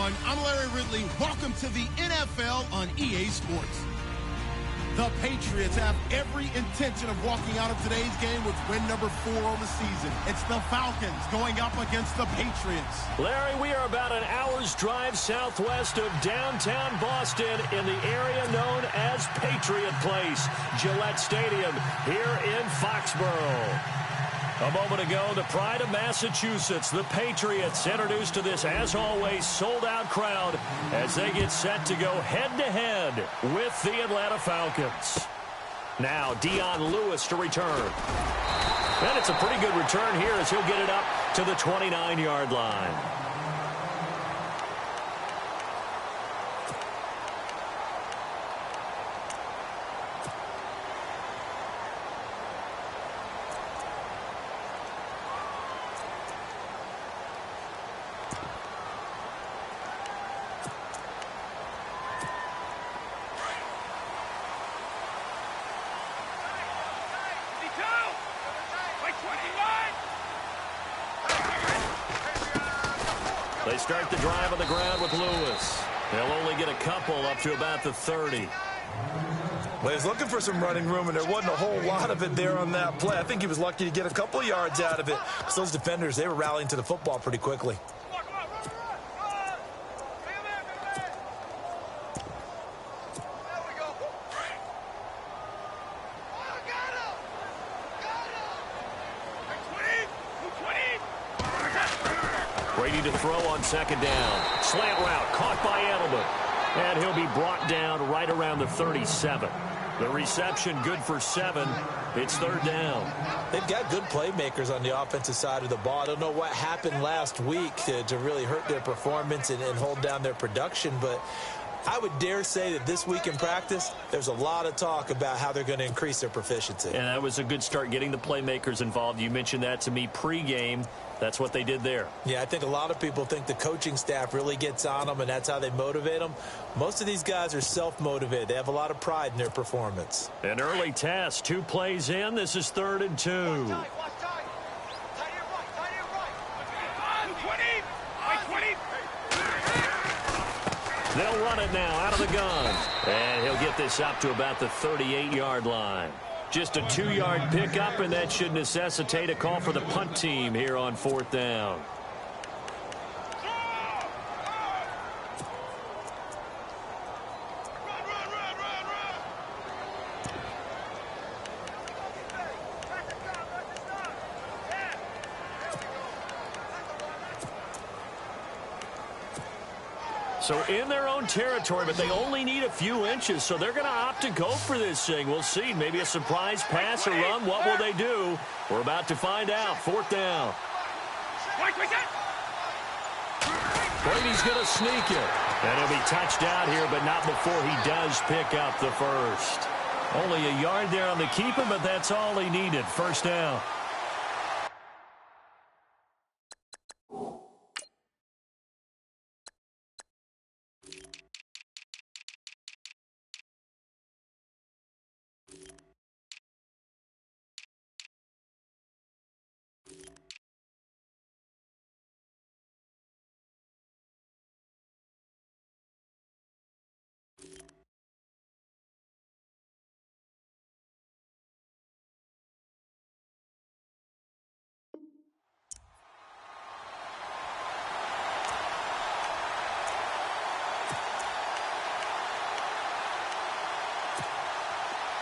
everyone. I'm Larry Ridley. Welcome to the NFL on EA Sports. The Patriots have every intention of walking out of today's game with win number 4 on the season. It's the Falcons going up against the Patriots. Larry, we are about an hour's drive southwest of downtown Boston in the area known as Patriot Place, Gillette Stadium here in Foxborough. A moment ago, the pride of Massachusetts, the Patriots, introduced to this, as always, sold-out crowd as they get set to go head-to-head with the Atlanta Falcons. Now, Dion Lewis to return. And it's a pretty good return here as he'll get it up to the 29-yard line. They start the drive on the ground with Lewis. They'll only get a couple up to about the 30. Well, he's looking for some running room, and there wasn't a whole lot of it there on that play. I think he was lucky to get a couple of yards out of it, because those defenders, they were rallying to the football pretty quickly. Brady to throw on second down. Slant route caught by Edelman. And he'll be brought down right around the 37. The reception good for 7. It's third down. They've got good playmakers on the offensive side of the ball. I don't know what happened last week to really hurt their performance and hold down their production, but I would dare say that this week in practice, there's a lot of talk about how they're going to increase their proficiency. And that was a good start getting the playmakers involved. You mentioned that to me pregame. That's what they did there. Yeah, I think a lot of people think the coaching staff really gets on them, and that's how they motivate them. Most of these guys are self-motivated. They have a lot of pride in their performance. An early test. 2 plays in. This is 3rd and 2. They'll run it now out of the gun. And he'll get this up to about the 38-yard line. Just a 2-yard pickup, and that should necessitate a call for the punt team here on 4th down. So in their own territory, but they only need a few inches, so they're going to opt to go for this thing. We'll see. Maybe a surprise pass or run. What will they do? We're about to find out. 4th down. Brady's going to sneak it. And he'll be touched out here, but not before he does pick up the first. Only a yard there on the keeper, but that's all he needed. 1st down.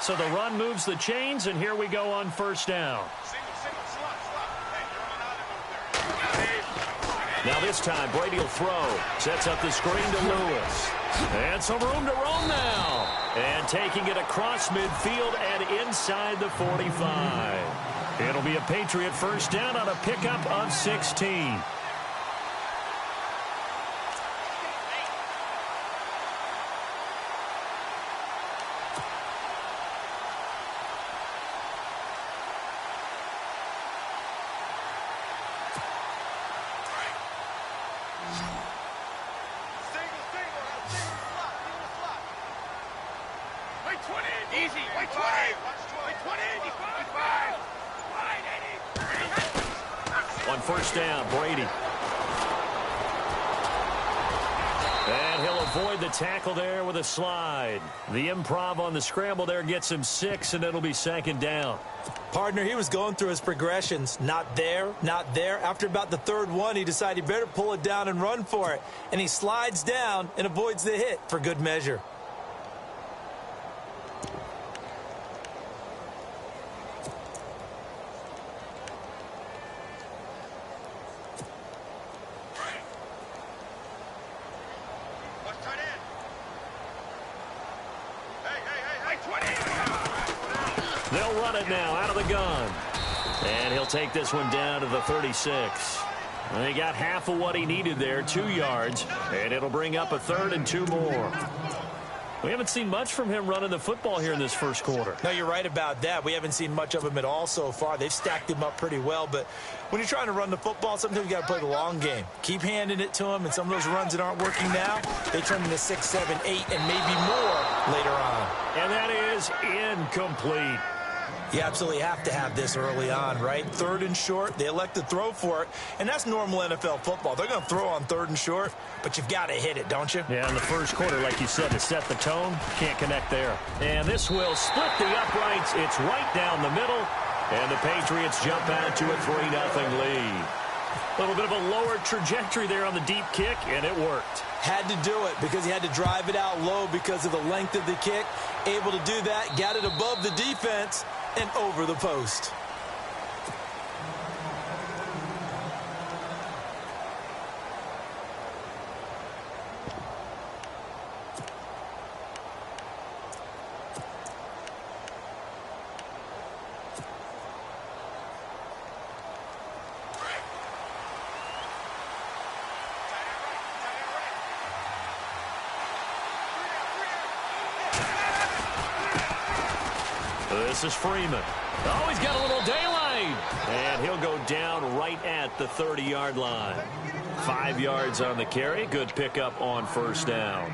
So the run moves the chains, and here we go on 1st down. Now this time, Brady will throw. Sets up the screen to Lewis. And some room to roam now. And taking it across midfield and inside the 45. It'll be a Patriot 1st down on a pickup of 16. On 1st down, Brady. And he'll avoid the tackle there with a slide. The improv on the scramble there gets him 6, and it'll be 2nd down. Partner, he was going through his progressions. Not there, not there. After about the 3rd one, he decided he better pull it down and run for it. And he slides down and avoids the hit for good measure. They'll run it now out of the gun. And he'll take this one down to the 36. And he got half of what he needed there, 2 yards. And it'll bring up a 3rd and 2 more. We haven't seen much from him running the football here in this first quarter. No, you're right about that. We haven't seen much of him at all so far. They've stacked him up pretty well. But when you're trying to run the football, sometimes you got to play the long game. Keep handing it to him, and some of those runs that aren't working now, they turn into 6, 7, 8, and maybe more later on. And that is incomplete. You absolutely have to have this early on, right? 3rd and short, they elect to throw for it, and that's normal NFL football. They're going to throw on 3rd and short, but you've got to hit it, don't you? Yeah, in the first quarter, like you said, to set the tone, can't connect there. And this will split the uprights. It's right down the middle, and the Patriots jump out to a 3-0 lead. A little bit of a lower trajectory there on the deep kick, and it worked. Had to do it because he had to drive it out low because of the length of the kick. Able to do that, got it above the defense and over the post. This is Freeman. Oh, he's got a little daylight. And he'll go down right at the 30-yard line. 5 yards on the carry. Good pickup on 1st down.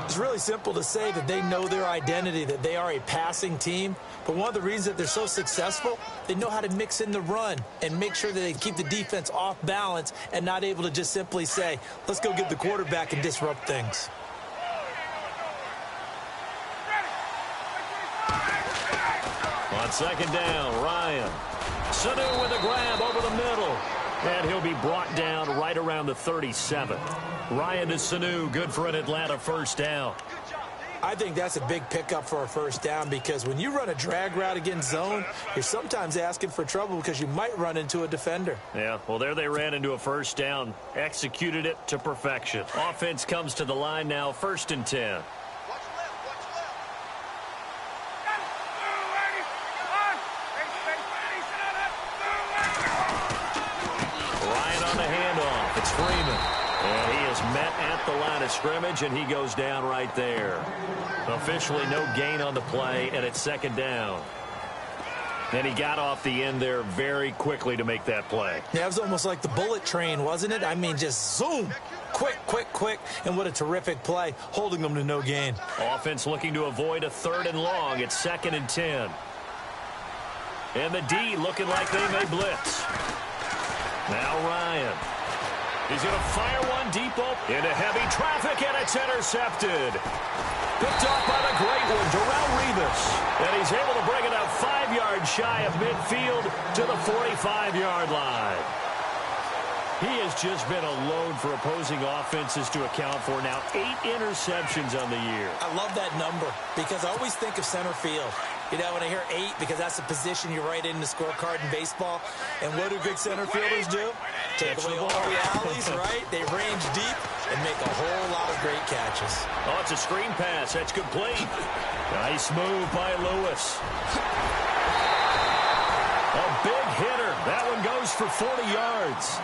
It's really simple to say that they know their identity, that they are a passing team. But one of the reasons that they're so successful, they know how to mix in the run and make sure that they keep the defense off balance and not able to just simply say, let's go get the quarterback and disrupt things. On 2nd down, Ryan. Sanu with a grab over the middle. And he'll be brought down right around the 37. Ryan to Sanu, good for an Atlanta 1st down. I think that's a big pickup for a 1st down because when you run a drag route against zone, you're sometimes asking for trouble because you might run into a defender. Yeah, well, there they ran into a 1st down, executed it to perfection. Offense comes to the line now, 1st and 10. It's Freeman, and he is met at the line of scrimmage, and he goes down right there. Officially no gain on the play, and it's 2nd down. And he got off the end there very quickly to make that play. Yeah, it was almost like the bullet train, wasn't it? I mean, just zoom, quick, quick, quick, and what a terrific play, holding them to no gain. Offense looking to avoid a 3rd and long. It's 2nd and 10. And the D looking like they may blitz. Now Ryan. He's going to fire one deep into heavy traffic, and it's intercepted. Picked off by the great one, Darrelle Revis. And he's able to bring it up 5 yards shy of midfield to the 45-yard line. He has just been a load for opposing offenses to account for. Now 8 interceptions on the year. I love that number because I always think of center field. You know, when I hear 8, because that's a position you write in the scorecard in baseball. And what do good center fielders do? Take away all the alleys, right? They range deep and make a whole lot of great catches. Oh, it's a screen pass. That's complete. Nice move by Lewis. A big hitter. That one goes for 40 yards.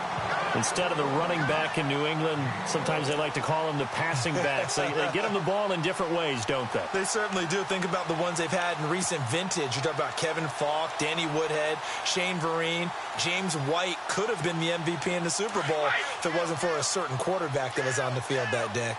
Instead of the running back in New England, sometimes they like to call them the passing backs. They get them the ball in different ways, don't they? They certainly do. Think about the ones they've had in recent vintage. You talk about Kevin Falk, Danny Woodhead, Shane Vereen. James White could have been the MVP in the Super Bowl if it wasn't for a certain quarterback that was on the field that day.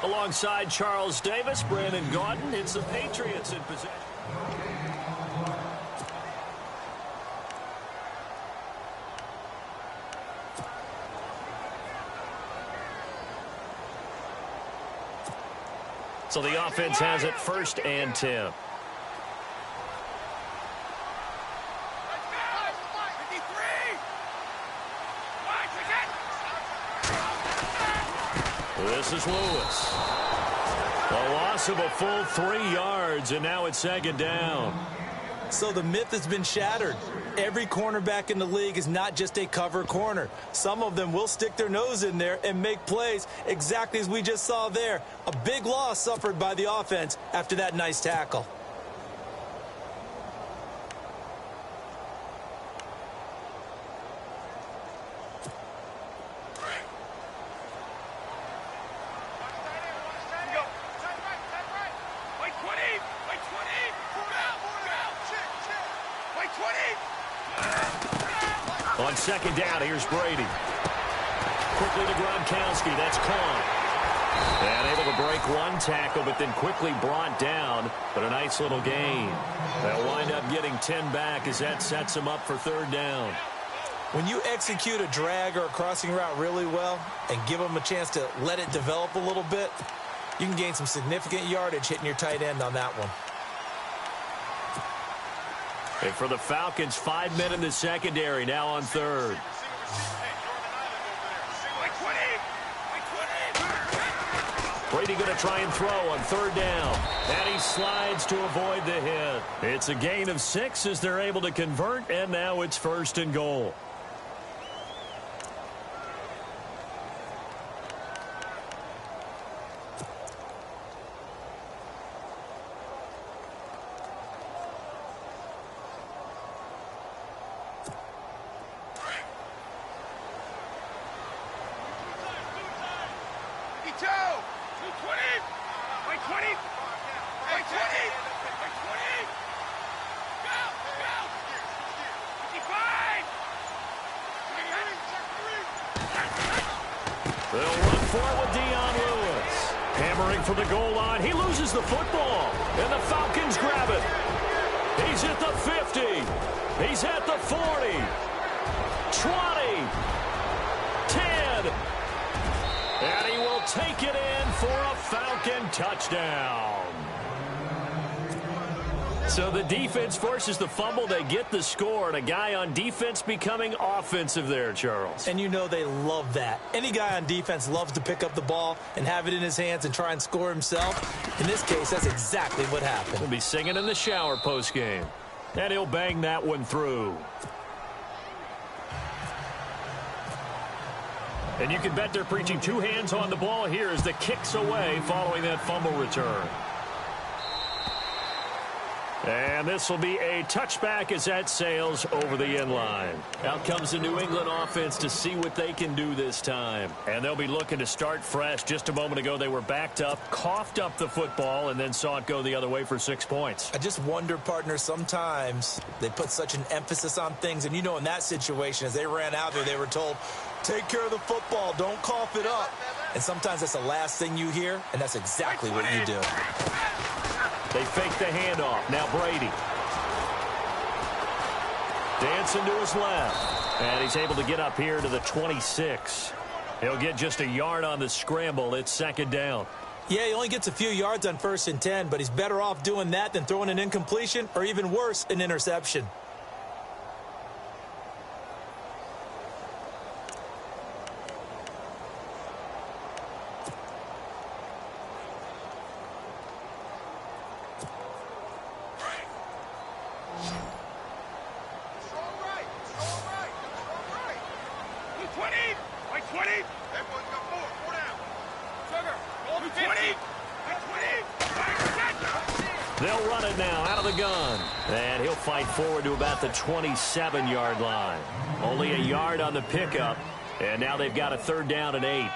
Alongside Charles Davis, Brandon Gaudin, it's the Patriots in possession. So the offense has it 1st and 10. This is Lewis. A loss of a full 3 yards, and now it's 2nd down. So the myth has been shattered. Every cornerback in the league is not just a cover corner. Some of them will stick their nose in there and make plays exactly as we just saw there. A big loss suffered by the offense after that nice tackle. On 2nd down, here's Brady. Quickly to Gronkowski. That's caught. And able to break 1 tackle, but then quickly brought down. But a nice little gain. They'll wind up getting 10 back as that sets them up for 3rd down. When you execute a drag or a crossing route really well and give them a chance to let it develop a little bit, you can gain some significant yardage hitting your tight end on that one. And for the Falcons, 5 men in the secondary, now on 3rd. Brady going to try and throw on 3rd down. And he slides to avoid the hit. It's a gain of 6 as they're able to convert, and now it's 1st and goal. They'll run for it with Lewis. Hammering for the goal line. He loses the football. And the Falcons grab it. He's at the 50. He's at the 40. 20. 10. And he will take it in for a Falcon touchdown. So the defense forces the fumble. They get the score, and a guy on defense becoming offensive there, Charles. And you know they love that. Any guy on defense loves to pick up the ball and have it in his hands and try and score himself. In this case, that's exactly what happened. He'll be singing in the shower postgame. And he'll bang that one through. And you can bet they're preaching 2 hands on the ball here as the kick's away following that fumble return. And this will be a touchback as that sails over the end line. Out comes the New England offense to see what they can do this time. And they'll be looking to start fresh. Just a moment ago, they were backed up, coughed up the football, and then saw it go the other way for 6 points. I just wonder, partner, sometimes they put such an emphasis on things. And you know, in that situation, as they ran out there, they were told, take care of the football, don't cough it up. And sometimes that's the last thing you hear, and that's exactly what you do. They fake the handoff. Now Brady. Dancing to his left. And he's able to get up here to the 26. He'll get just a yard on the scramble. It's 2nd down. Yeah, he only gets a few yards on 1st and 10, but he's better off doing that than throwing an incompletion or even worse, an interception. They'll run it now out of the gun. And he'll fight forward to about the 27-yard line. Only a yard on the pickup. And now they've got a 3rd down and 8.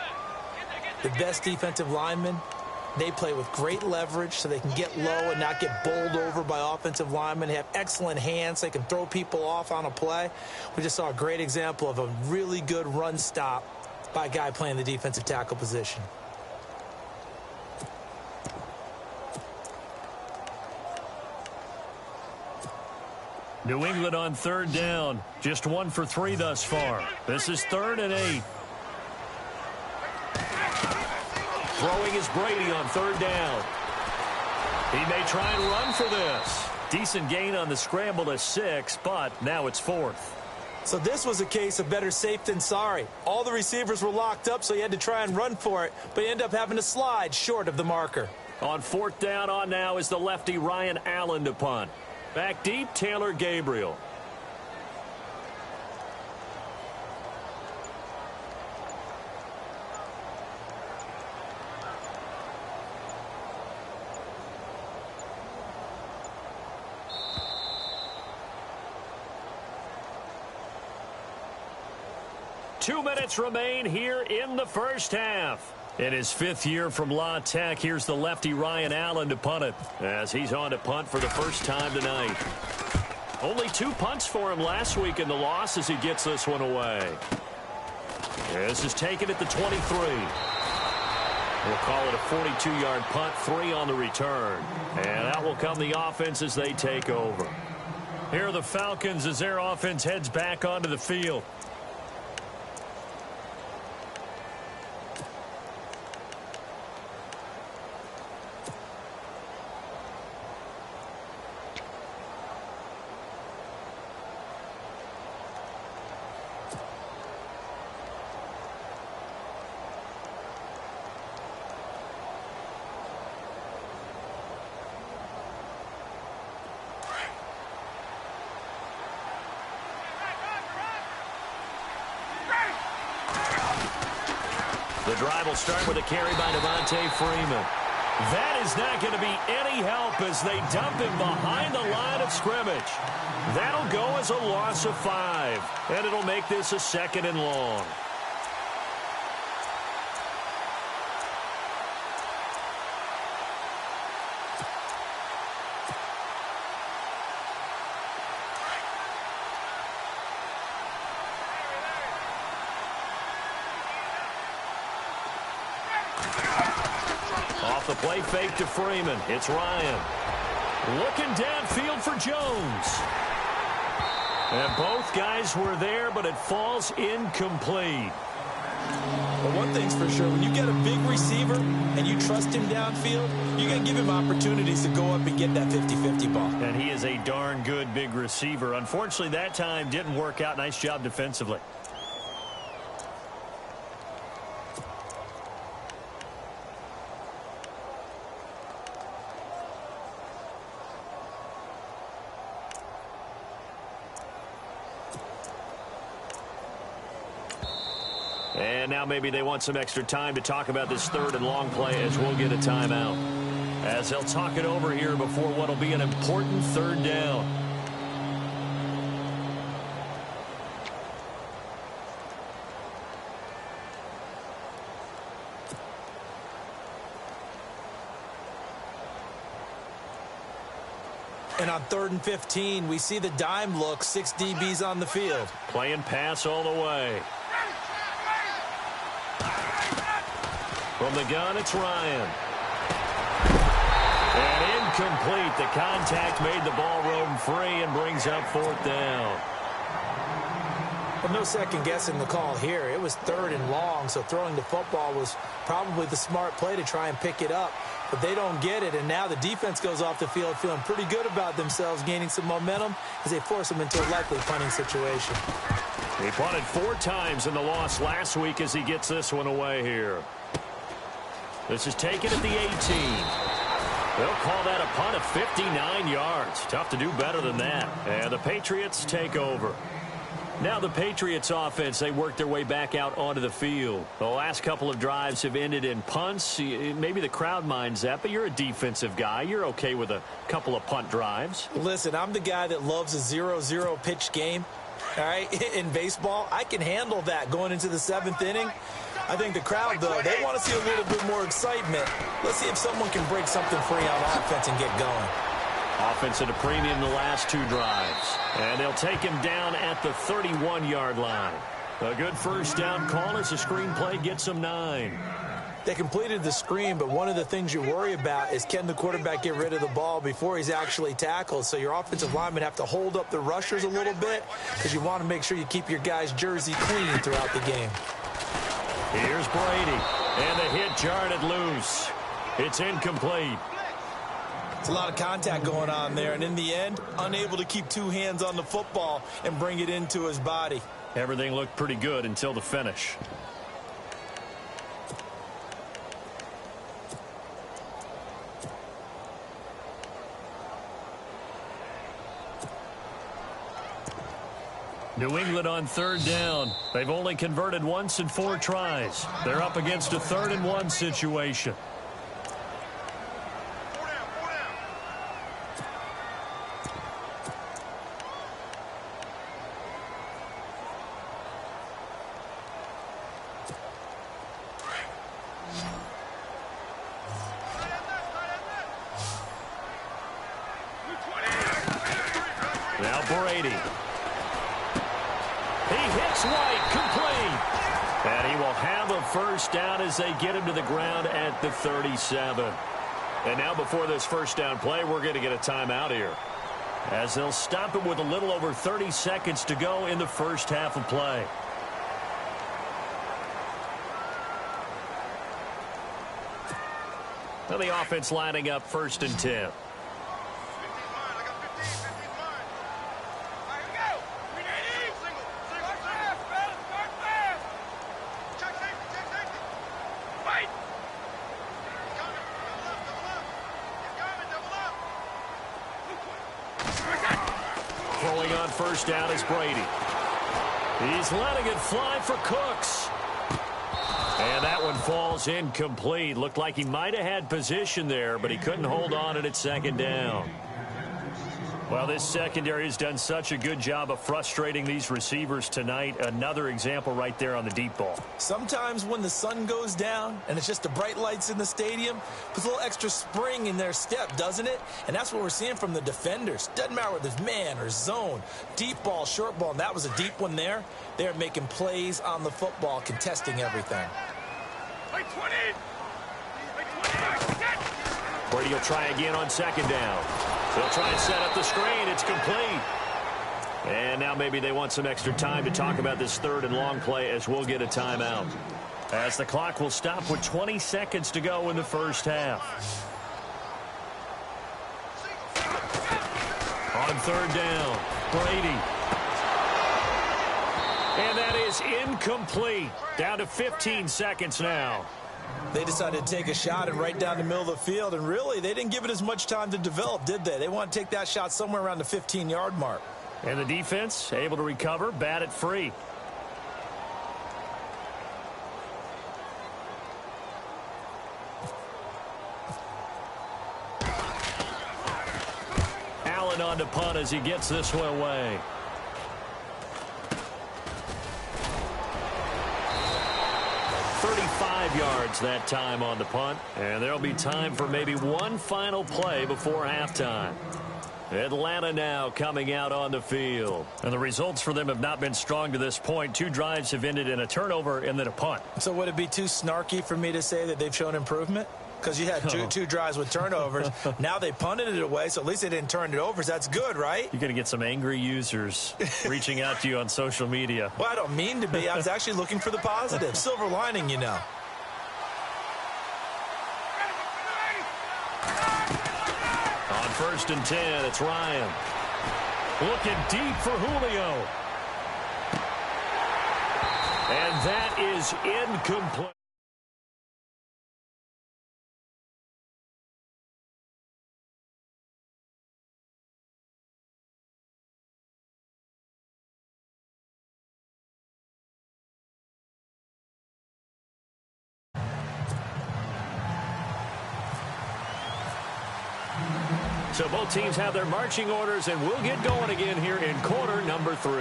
The best defensive linemen, they play with great leverage so they can get low and not get bowled over by offensive linemen. They have excellent hands. They can throw people off on a play. We just saw a great example of a really good run stop by a guy playing the defensive tackle position. New England on 3rd down. Just 1 for 3 thus far. This is 3rd and 8. Throwing is Brady on 3rd down. He may try and run for this. Decent gain on the scramble to 6, but now it's 4th. So this was a case of better safe than sorry. All the receivers were locked up, so he had to try and run for it, but he ended up having to slide short of the marker. On 4th down on now is the lefty Ryan Allen to punt. Back deep, Taylor Gabriel. Two minutes remain here in the first half. In his 5th year from La Tech, here's the lefty Ryan Allen to punt it, as he's on to punt for the first time tonight. Only 2 punts for him last week in the loss as he gets this one away. This is taken at the 23. We'll call it a 42-yard punt, 3 on the return. And out will come the offense as they take over. Here are the Falcons as their offense heads back onto the field. The drive will start with a carry by Devontae Freeman. That is not going to be any help as they dump him behind the line of scrimmage. That'll go as a loss of 5, and it'll make this a 2nd and long. Off the play fake to Freeman. It's Ryan. Looking downfield for Jones. And both guys were there, but it falls incomplete. But one thing's for sure, when you get a big receiver and you trust him downfield, you're going to give him opportunities to go up and get that 50-50 ball. And he is a darn good big receiver. Unfortunately, that time didn't work out. Nice job defensively. And now maybe they want some extra time to talk about this 3rd and long play as we'll get a timeout. As they'll talk it over here before what will be an important 3rd down. And on 3rd and 15, we see the dime look, 6 DBs on the field. Playing pass all the way. From the gun, it's Ryan. And incomplete. The contact made the ball roam free and brings up 4th down. Well, no second guessing the call here. It was 3rd and long, so throwing the football was probably the smart play to try and pick it up. But they don't get it, and now the defense goes off the field feeling pretty good about themselves, gaining some momentum as they force them into a likely punting situation. He punted 4 times in the loss last week as he gets this one away here. This is taken at the 18. They'll call that a punt of 59 yards. Tough to do better than that. And the Patriots take over. Now the Patriots offense, they work their way back out onto the field. The last couple of drives have ended in punts. Maybe the crowd minds that, but you're a defensive guy. You're okay with a couple of punt drives. Listen, I'm the guy that loves a 0-0 pitch game. All right, in baseball, I can handle that going into the 7th inning. I think the crowd, though, they want to see a little bit more excitement. Let's see if someone can break something free on offense and get going. Offense at a premium the last 2 drives. And they'll take him down at the 31-yard line. A good 1st down call as the screen play gets him 9. They completed the screen, but one of the things you worry about is can the quarterback get rid of the ball before he's actually tackled. So your offensive linemen have to hold up the rushers a little bit because you want to make sure you keep your guy's jersey clean throughout the game. Here's Brady, and the hit jarred it loose. It's incomplete. It's a lot of contact going on there, and in the end, unable to keep two hands on the football and bring it into his body. Everything looked pretty good until the finish. New England on third down. They've only converted once in 4 tries. They're up against a 3rd-and-1 situation. Now Brady. He hits White, complete. And he will have a first down as they get him to the ground at the 37. And now before this first down play, we're going to get a timeout here, as they'll stop it with a little over 30 seconds to go in the first half of play. Now the offense lining up 1st and 10. Throwing on first down is Brady. He's letting it fly for Cooks. And that one falls incomplete. Looked like he might have had position there, but he couldn't hold on it at 2nd down. Well, this secondary has done such a good job of frustrating these receivers tonight. Another example right there on the deep ball. Sometimes when the sun goes down and it's just the bright lights in the stadium, puts a little extra spring in their step, doesn't it? And that's what we're seeing from the defenders. Doesn't matter whether it's man or zone, deep ball, short ball, and that was a deep one there. They're making plays on the football, contesting everything. Brady will try again on 2nd down. They'll try and set up the screen. It's complete. And now maybe they want some extra time to talk about this 3rd and long play, as we'll get a timeout, as the clock will stop with 20 seconds to go in the first half. On 3rd down, Brady. And that is incomplete. Down to 15 seconds now. They decided to take a shot and right down the middle of the field, and really, they didn't give it as much time to develop, did they? They want to take that shot somewhere around the 15-yard mark. And the defense able to recover, bat it free. Allen on to punt as he gets this one away. Yards that time on the punt, and there'll be time for maybe one final play before halftime. Atlanta now coming out on the field, and the results for them have not been strong to this point. 2 drives have ended in a turnover and then a punt. So would it be too snarky for me to say that they've shown improvement? Because you had two drives with turnovers. Now they punted it away, so at least they didn't turn it over. So that's good, right? You're going to get some angry users reaching out to you on social media. Well, I don't mean to be. I was actually looking for the positive. Silver lining, you know. On 1st and 10, it's Ryan. Looking deep for Julio. And that is incomplete. So both teams have their marching orders, and we'll get going again here in quarter number 3.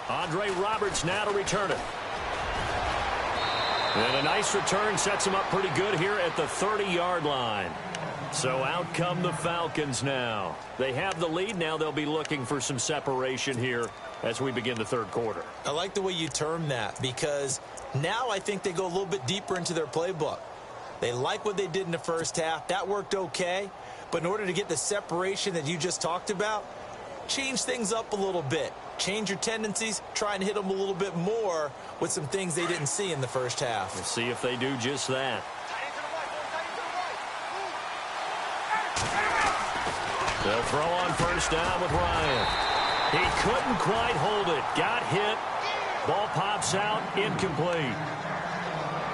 Andre Roberts now to return it. And a nice return sets him up pretty good here at the 30-yard line. So out come the Falcons now. They have the lead. Now they'll be looking for some separation here as we begin the 3rd quarter. I like the way you term that, because now I think they go a little bit deeper into their playbook. They like what they did in the first half. That worked okay. But in order to get the separation that you just talked about, change things up a little bit. Change your tendencies. Try and hit them a little bit more with some things they didn't see in the first half. We'll see if they do just that. They'll throw on first down with Ryan. He couldn't quite hold it. Got hit. Ball pops out, incomplete.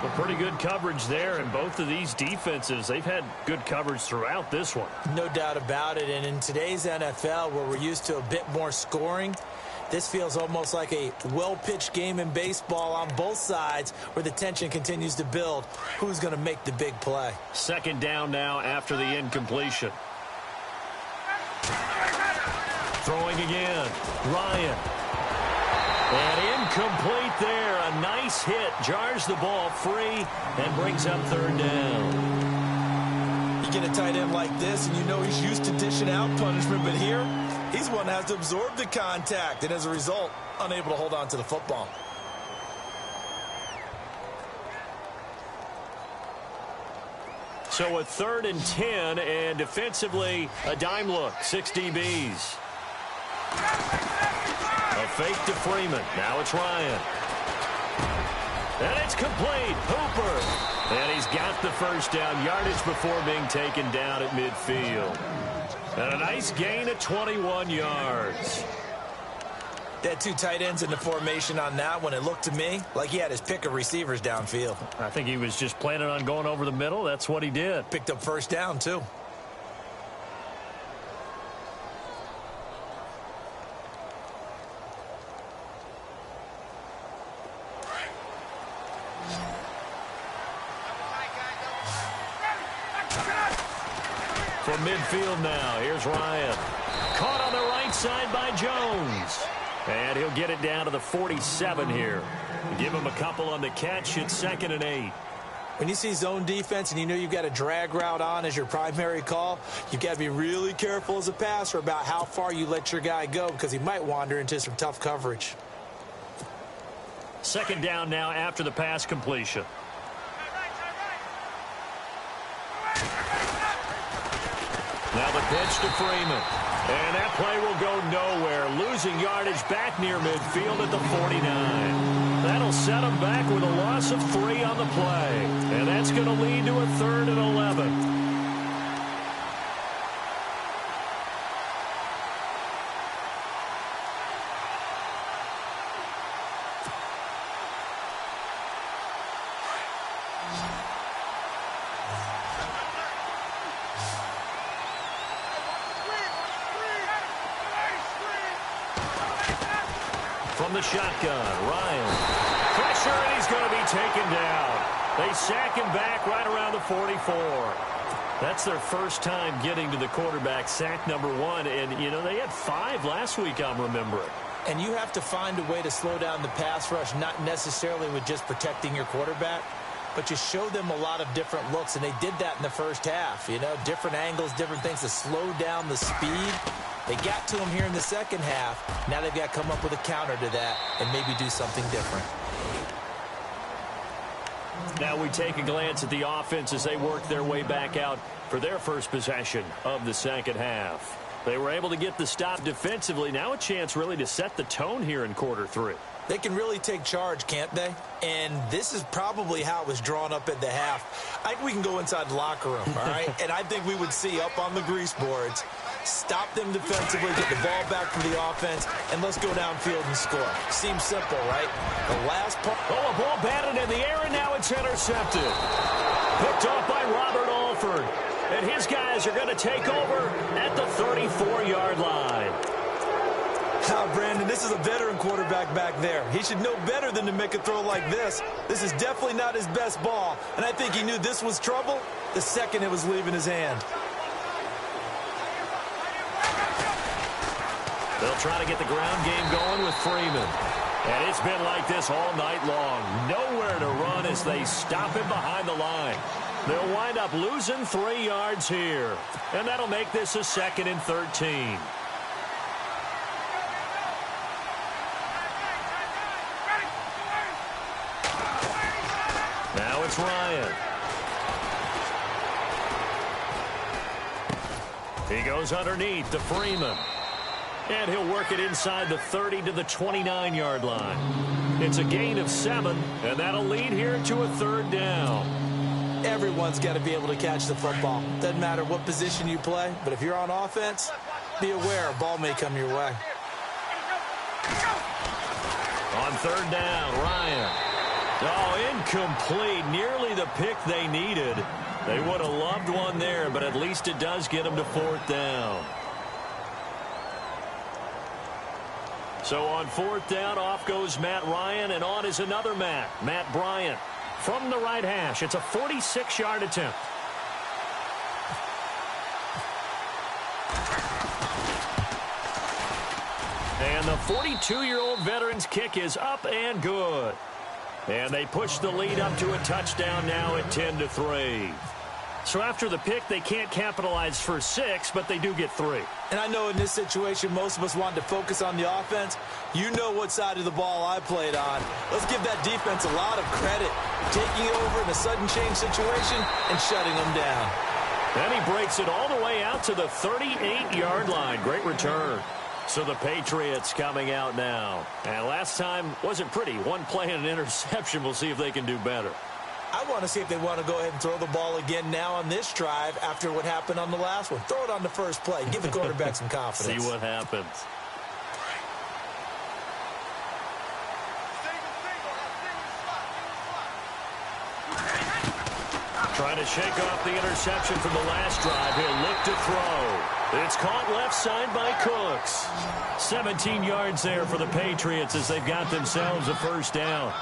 Well, pretty good coverage there, and both of these defenses, they've had good coverage throughout this one. No doubt about it, and in today's NFL, where we're used to a bit more scoring, this feels almost like a well-pitched game in baseball on both sides where the tension continues to build. Who's going to make the big play? Second down now after the incompletion. Throwing again. Ryan. And incomplete there. A nice hit. Jars the ball free and brings up third down. You get a tight end like this, and you know he's used to dishing out punishment, but here, he's one that has to absorb the contact, and as a result, unable to hold on to the football. So a 3rd and 10, and defensively, a dime look. 6 DBs. A fake to Freeman. Now it's Ryan. And it's complete. Hooper. And he's got the first down. Yardage before being taken down at midfield. And a nice gain of 21 yards. They had 2 tight ends in the formation on that one. It looked to me like he had his pick of receivers downfield. I think he was just planning on going over the middle. That's what he did. Picked up first down, too. From midfield now, here's Ryan. Caught on the right side by Jones. And he'll get it down to the 47 here. Give him a couple on the catch. It's 2nd and 8. When you see zone defense and you know you've got a drag route on as your primary call, you've got to be really careful as a passer about how far you let your guy go because he might wander into some tough coverage. Second down now after the pass completion. Now the pitch to Freeman. And that play will go nowhere. Losing yardage back near midfield at the 49. That'll set him back with a loss of 3 on the play. And that's going to lead to a 3rd and 11. From the shotgun, Ryan. Pressure, and he's going to be taken down. They sack him back right around the 44. That's their first time getting to the quarterback, sack number 1. And, you know, they had 5 last week, I'm remembering. And you have to find a way to slow down the pass rush, not necessarily with just protecting your quarterback, but you show them a lot of different looks, and they did that in the first half. You know, different angles, different things to slow down the speed. They got to him here in the second half. Now they've got to come up with a counter to that and maybe do something different. Now we take a glance at the offense as they work their way back out for their first possession of the second half. They were able to get the stop defensively. Now a chance really to set the tone here in quarter 3. They can really take charge, can't they? And this is probably how it was drawn up at the half. I think we can go inside the locker room, all right? And I think we would see up on the grease boards, stop them defensively, get the ball back for the offense, and let's go downfield and score. Seems simple, right? The last part. Oh, a ball batted in the air, and now it's intercepted. Picked off by Robert Alford. And his guys are going to take over at the 34-yard line. Now, Brandon, this is a veteran quarterback back there. He should know better than to make a throw like this. This is definitely not his best ball, and I think he knew this was trouble the second it was leaving his hand. They'll try to get the ground game going with Freeman. And it's been like this all night long. Nowhere to run as they stop him behind the line. They'll wind up losing 3 yards here. And that'll make this a 2nd and 13. Now it's Ryan. He goes underneath to Freeman. And he'll work it inside the 30 to the 29-yard line. It's a gain of 7, and that'll lead here to a 3rd down. Everyone's got to be able to catch the football. Doesn't matter what position you play, but if you're on offense, be aware a ball may come your way. On third down, Ryan. Oh, incomplete. Nearly the pick they needed. They would have loved one there, but at least it does get them to fourth down. So on fourth down, off goes Matt Ryan, and on is another Matt Bryant. From the right hash, it's a 46-yard attempt. And the 42-year-old veteran's kick is up and good. And they push the lead up to a touchdown now at 10-3. So after the pick, they can't capitalize for 6, but they do get 3. And I know in this situation, most of us want to focus on the offense. You know what side of the ball I played on. Let's give that defense a lot of credit. Taking it over in a sudden change situation and shutting them down. Then he breaks it all the way out to the 38-yard line. Great return. So the Patriots coming out now. And last time wasn't pretty. One play and an interception. We'll see if they can do better. I want to see if they want to go ahead and throw the ball again now on this drive after what happened on the last one. Throw it on the first play. Give the quarterback some confidence. See what happens. Trying to shake off the interception from the last drive. He'll look to throw. It's caught left side by Cooks. 17 yards there for the Patriots as they've got themselves a first down.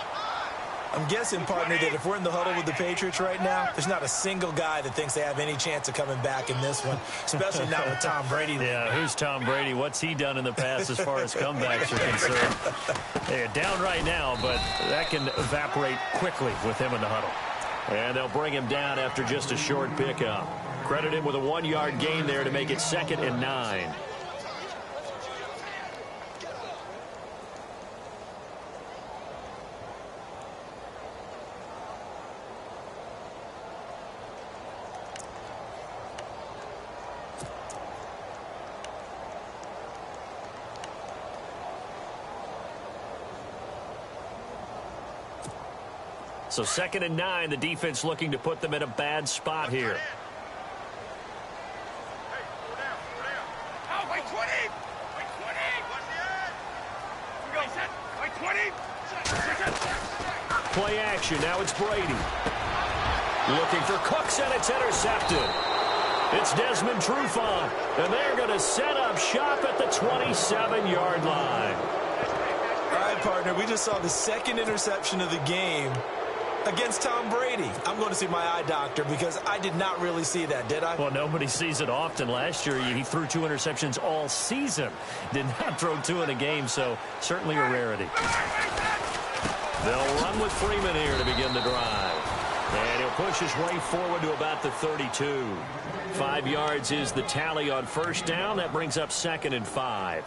I'm guessing, partner, that if we're in the huddle with the Patriots right now, there's not a single guy that thinks they have any chance of coming back in this one, especially not with Tom Brady. Yeah, who's Tom Brady? What's he done in the past as far as comebacks are concerned? They're down right now, but that can evaporate quickly with him in the huddle. And they'll bring him down after just a short pickup. Credit him with a 1-yard gain there to make it 2nd and 9. So 2nd and 9, the defense looking to put them in a bad spot here. Play action. Now it's Brady. Looking for Cooks, and it's intercepted. It's Desmond Trufant, and they're going to set up shop at the 27-yard line. All right, partner, we just saw the 2nd interception of the game against Tom Brady. I'm going to see my eye doctor because I did not really see that, did I? Well, nobody sees it often. Last year, he threw 2 interceptions all season. Did not throw 2 in a game, so certainly a rarity. They'll run with Freeman here to begin the drive. And he'll push his way forward to about the 32. 5 yards is the tally on first down. That brings up 2nd and 5.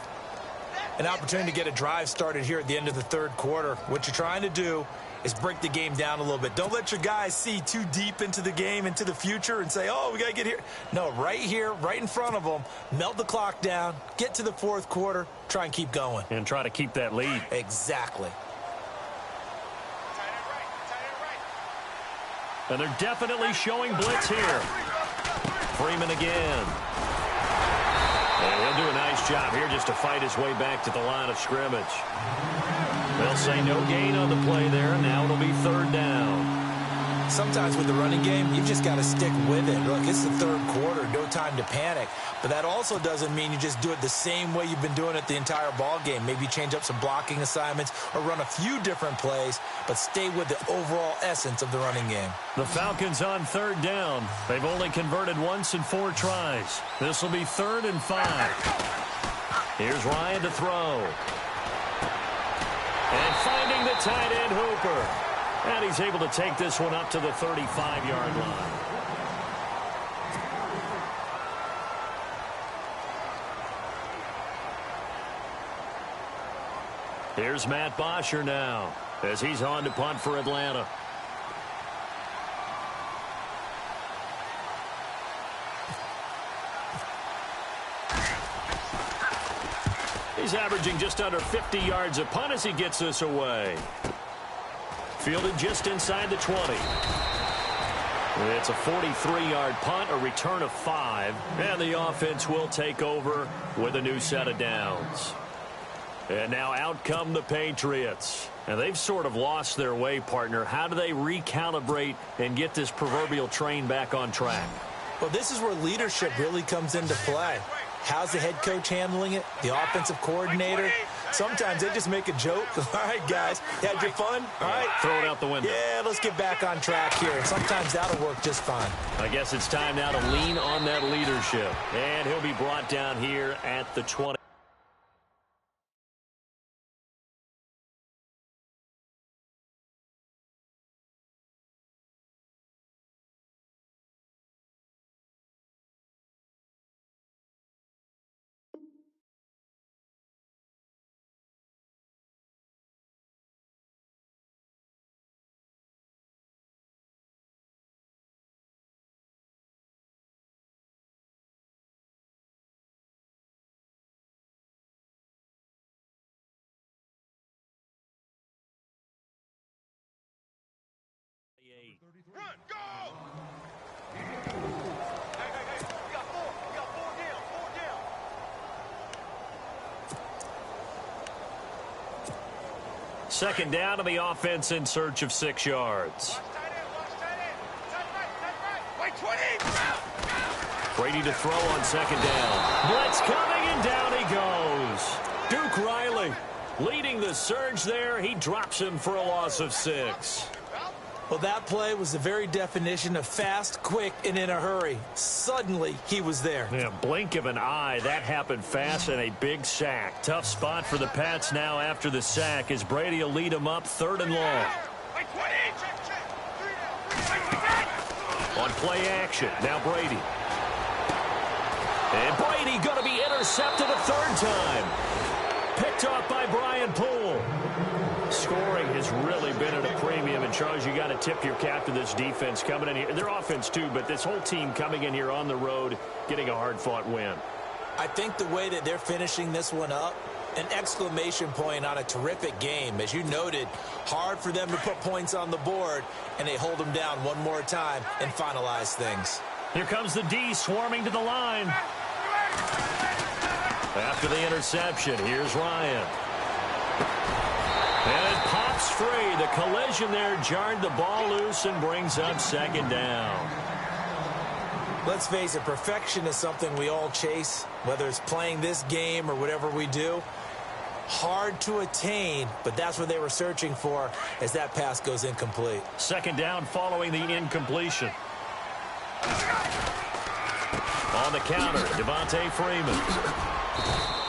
An opportunity to get a drive started here at the end of the third quarter. What you're trying to do is break the game down a little bit. Don't let your guys see too deep into the game, into the future, and say, oh, we got to get here. No, right here, right in front of them, melt the clock down, get to the fourth quarter, try and keep going. And try to keep that lead. Exactly. And they're definitely showing blitz here. Freeman again. And he'll do a nice job here just to fight his way back to the line of scrimmage. They'll say no gain on the play there. Now it'll be 3rd down. Sometimes with the running game, you've just got to stick with it. Look, it's the third quarter, no time to panic. But that also doesn't mean you just do it the same way you've been doing it the entire ball game. Maybe change up some blocking assignments or run a few different plays, but stay with the overall essence of the running game. The Falcons on 3rd down. They've only converted once in 4 tries. This will be 3rd and 5. Here's Ryan to throw. And finding the tight end Hooper. And he's able to take this one up to the 35-yard line. Here's Matt Bosher now as he's on to punt for Atlanta. He's averaging just under 50 yards a punt as he gets this away. Fielded just inside the 20. It's a 43-yard punt, a return of 5, and the offense will take over with a new set of downs. And now out come the Patriots. And they've sort of lost their way, partner. How do they recalibrate and get this proverbial train back on track? Well, this is where leadership really comes into play. How's the head coach handling it? The offensive coordinator? Sometimes they just make a joke. All right, guys, had your fun? All right. Throw it out the window. Yeah, let's get back on track here. And sometimes that'll work just fine. I guess it's time now to lean on that leadership. And he'll be brought down here at the 20. Run, go! Hey, we got four. We got four down. Second down to the offense in search of 6 yards. Watch tight end. Tight right. Wait, 20. Brady to throw on second down. Blitz coming, and down he goes. Duke Riley leading the surge there. He drops him for a loss of 6. Well, that play was the very definition of fast, quick, and in a hurry. Suddenly, he was there. Yeah, blink of an eye. That happened fast, and a big sack. Tough spot for the Pats now after the sack as Brady will lead them up 3rd and long. On play action, now Brady. And Brady going to be intercepted a 3rd time. Picked off by Brian Poole. Scoring has really been at a premium, and Charles, you got to tip your cap to this defense coming in here. Their offense too, but this whole team coming in here on the road, getting a hard-fought win. I think the way that they're finishing this one up, an exclamation point on a terrific game. As you noted, hard for them to put points on the board, and they hold them down one more time and finalize things. Here comes the D swarming to the line. After the interception, here's Ryan. And it pops free. The collision there jarred the ball loose and brings up 2nd down. Let's face it, perfection is something we all chase, whether it's playing this game or whatever we do. Hard to attain, but that's what they were searching for as that pass goes incomplete. 2nd down following the incompletion. On the counter, Devontae Freeman.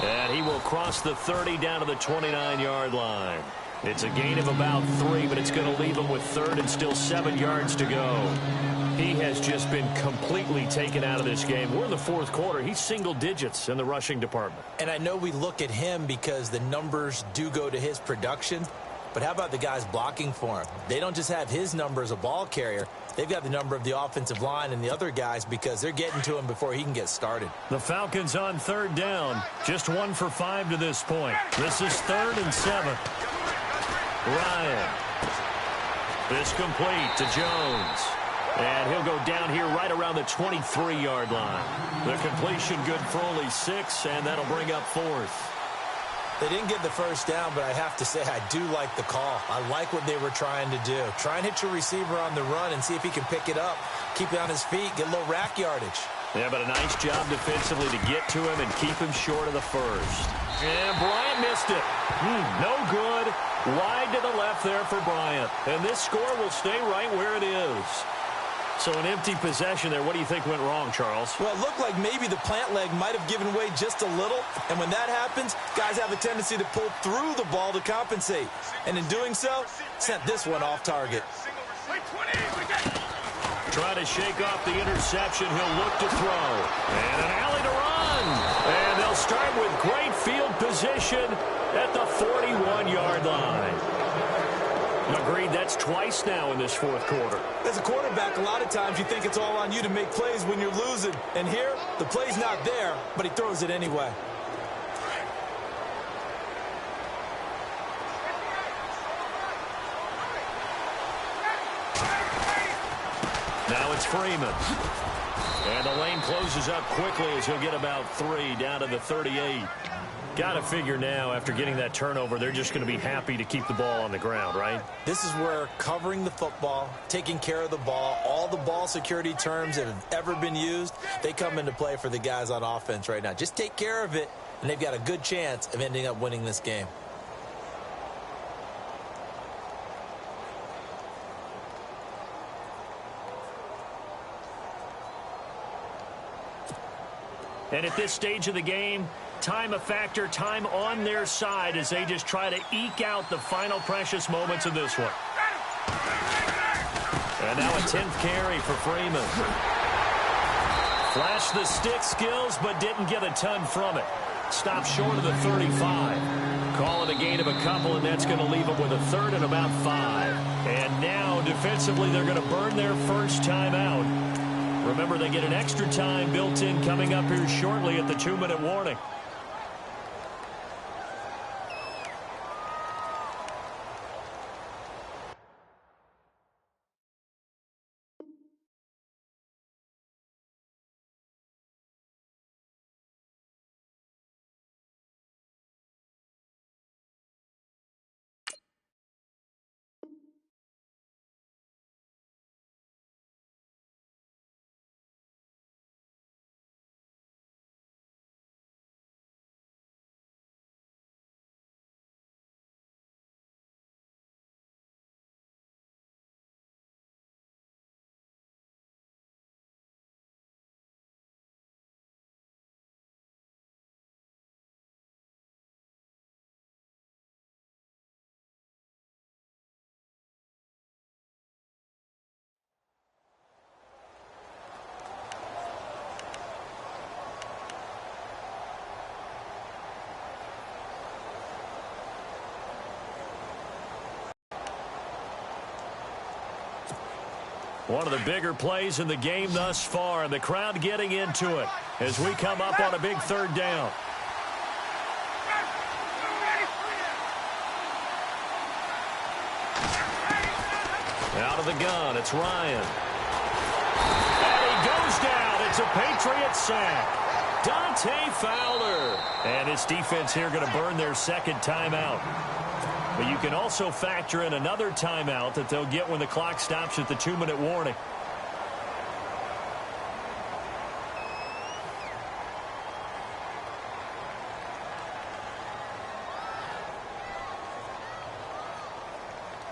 And he will cross the 30 down to the 29-yard line. It's a gain of about 3, but it's going to leave him with 3rd and still 7 yards to go. He has just been completely taken out of this game. We're in the 4th quarter. He's single digits in the rushing department. And I know we look at him because the numbers do go to his production, but how about the guys blocking for him? They don't just have his number as a ball carrier. They've got the number of the offensive line and the other guys because they're getting to him before he can get started. The Falcons on 3rd down. Just 1 for 5 to this point. This is 3rd and 7. Ryan. This complete to Jones. And he'll go down here right around the 23-yard line. The completion good for only 6, and that'll bring up 4th. They didn't get the 1st down, but I have to say I do like the call. I like what they were trying to do. Try and hit your receiver on the run and see if he can pick it up, keep it on his feet, get a little rack yardage. Yeah, but a nice job defensively to get to him and keep him short of the 1st. And Bryant missed it. No good. Wide to the left there for Bryant. And this score will stay right where it is. So an empty possession there. What do you think went wrong, Charles? Well, it looked like maybe the plant leg might have given way just a little. And when that happens, guys have a tendency to pull through the ball to compensate. And in doing so, sent this one off target. Trying to shake off the interception. He'll look to throw. And an alley to run. And they'll start with great field position at the 41-yard line. Agreed, that's twice now in this 4th quarter. As a quarterback, a lot of times you think it's all on you to make plays when you're losing. And here, the play's not there, but he throws it anyway. Now it's Freeman. And the lane closes up quickly as he'll get about 3 down to the 38. Got to figure now, after getting that turnover, they're just going to be happy to keep the ball on the ground, right? This is where covering the football, taking care of the ball, all the ball security terms that have ever been used, they come into play for the guys on offense right now. Just take care of it, and they've got a good chance of ending up winning this game. And at this stage of the game, time a factor, time on their side as they just try to eke out the final precious moments of this one. And now a 10th carry for Freeman. Flashed the stick skills, but didn't get a ton from it. Stopped short of the 35. Calling a gain of a couple, and that's going to leave them with a 3rd and about 5. And now, defensively, they're going to burn their first timeout. Remember, they get an extra time built in coming up here shortly at the 2-minute warning. One of the bigger plays in the game thus far, and the crowd getting into it as we come up on a big 3rd down. Out of the gun, it's Ryan. And he goes down. It's a Patriot sack. Dante Fowler. And his defense here going to burn their 2nd timeout. But you can also factor in another timeout that they'll get when the clock stops at the 2-minute warning.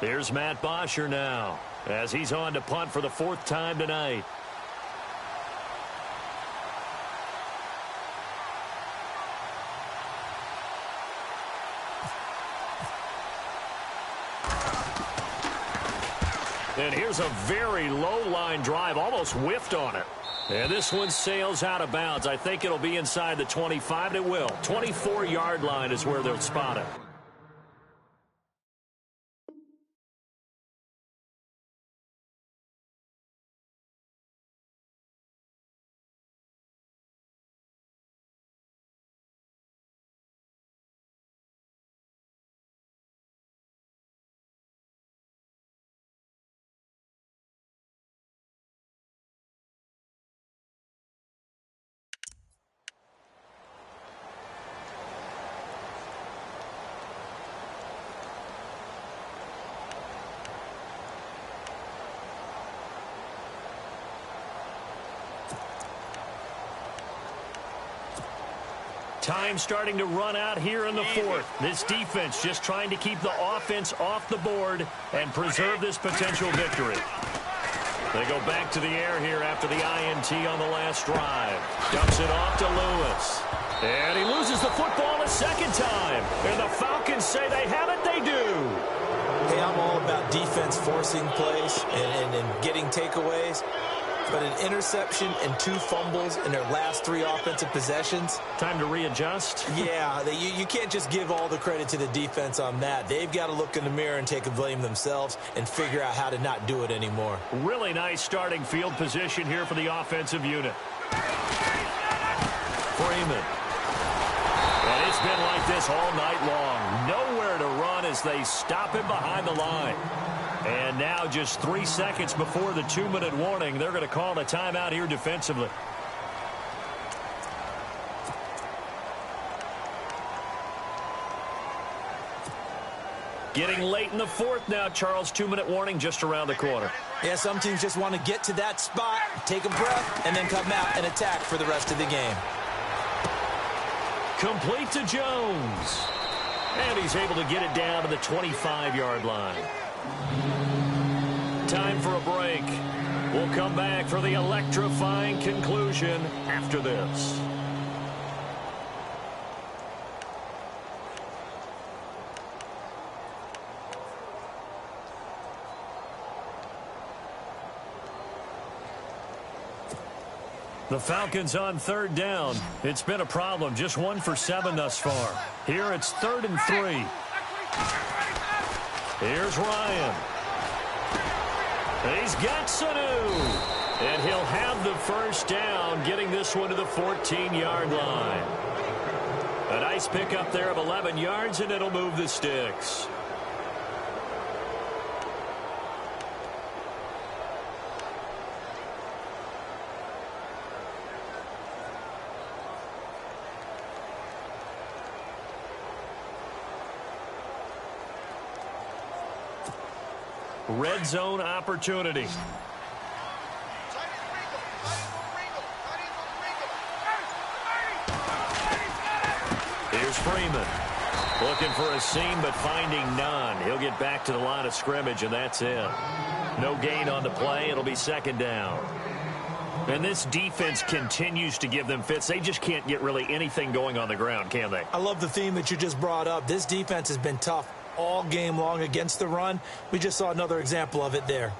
Here's Matt Bosher now as he's on to punt for the 4th time tonight. And here's a very low line drive, almost whiffed on it. And this one sails out of bounds. I think it'll be inside the 25, and it will. 24-yard line is where they'll spot it. Time starting to run out here in the 4th. This defense just trying to keep the offense off the board and preserve this potential victory. They go back to the air here after the INT on the last drive. Dumps it off to Lewis. And he loses the football a 2nd time. And the Falcons say they have it, they do. Hey, I'm all about defense forcing plays and getting takeaways. But an interception and 2 fumbles in their last 3 offensive possessions. Time to readjust. Yeah, you can't just give all the credit to the defense on that. They've got to look in the mirror and take a blame themselves and figure out how to not do it anymore. Really nice starting field position here for the offensive unit. Freeman. And it's been like this all night long. Nowhere to run as they stop him behind the line. And now just 3 seconds before the 2-minute warning, they're going to call a timeout here defensively. Getting late in the fourth now, Charles. 2-minute warning just around the corner. Yeah, some teams just want to get to that spot, take a breath, and then come out and attack for the rest of the game. Complete to Jones. And he's able to get it down to the 25-yard line. Time for a break. We'll come back for the electrifying conclusion after this. The Falcons on third down. It's been a problem. Just 1 for 7 thus far. Here it's 3rd and 3. Here's Ryan. He's got Sanu. And he'll have the first down, getting this one to the 14-yard line. A nice pickup there of 11 yards, and it'll move the sticks. Red zone opportunity. Here's Freeman. Looking for a seam, but finding none. He'll get back to the line of scrimmage, and that's it. No gain on the play. It'll be 2nd down. And this defense continues to give them fits. They just can't get really anything going on the ground, can they? I love the theme that you just brought up. This defense has been tough all game long against the run. We just saw another example of it there.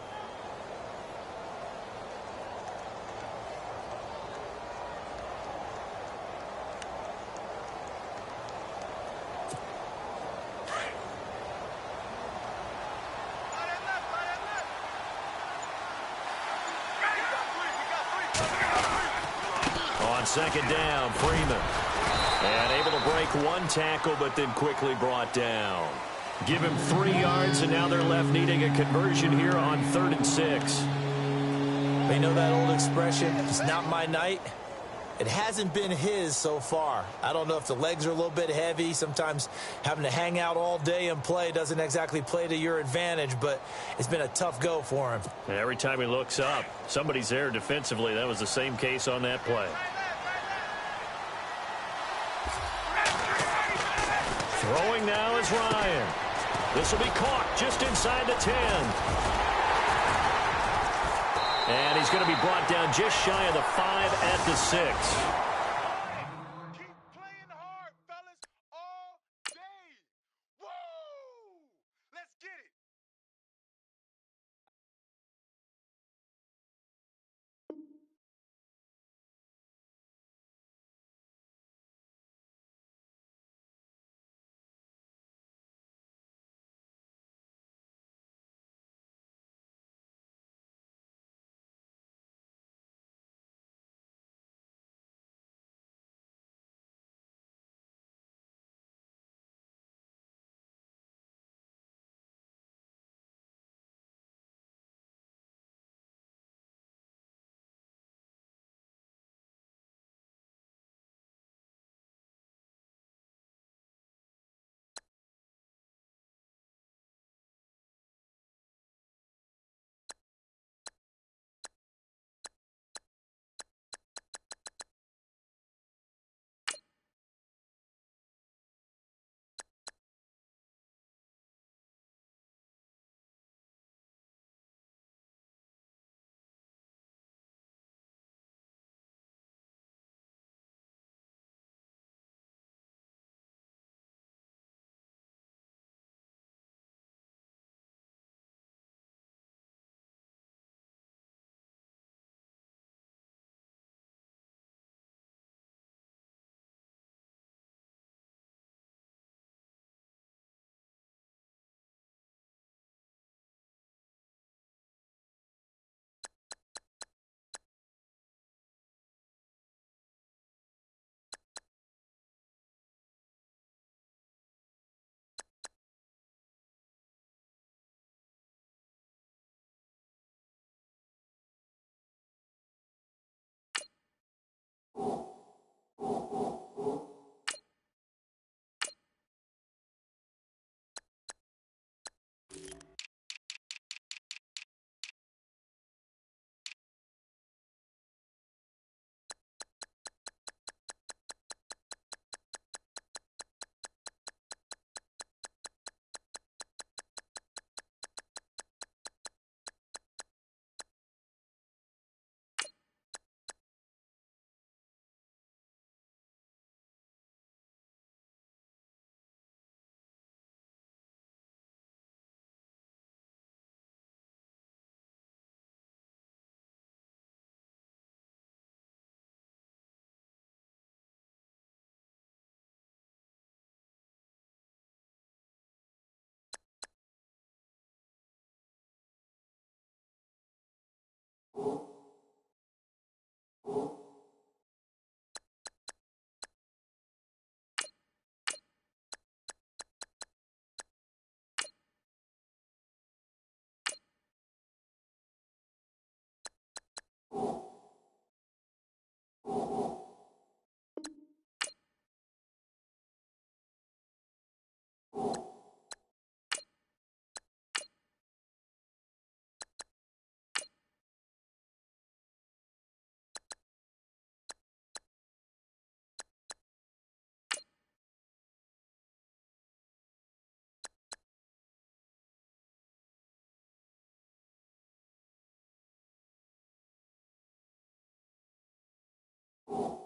On 2nd down, Freeman. And able to break 1 tackle, but then quickly brought down. Give him 3 yards, and now they're left needing a conversion here on 3rd and 6. You know that old expression, it's not my night? It hasn't been his so far. I don't know if the legs are a little bit heavy. Sometimes having to hang out all day and play doesn't exactly play to your advantage, but it's been a tough go for him. Every time he looks up, somebody's there defensively. That was the same case on that play. Throwing now is Ryan. This will be caught just inside the 10. And he's going to be brought down just shy of the 5 at the 6. You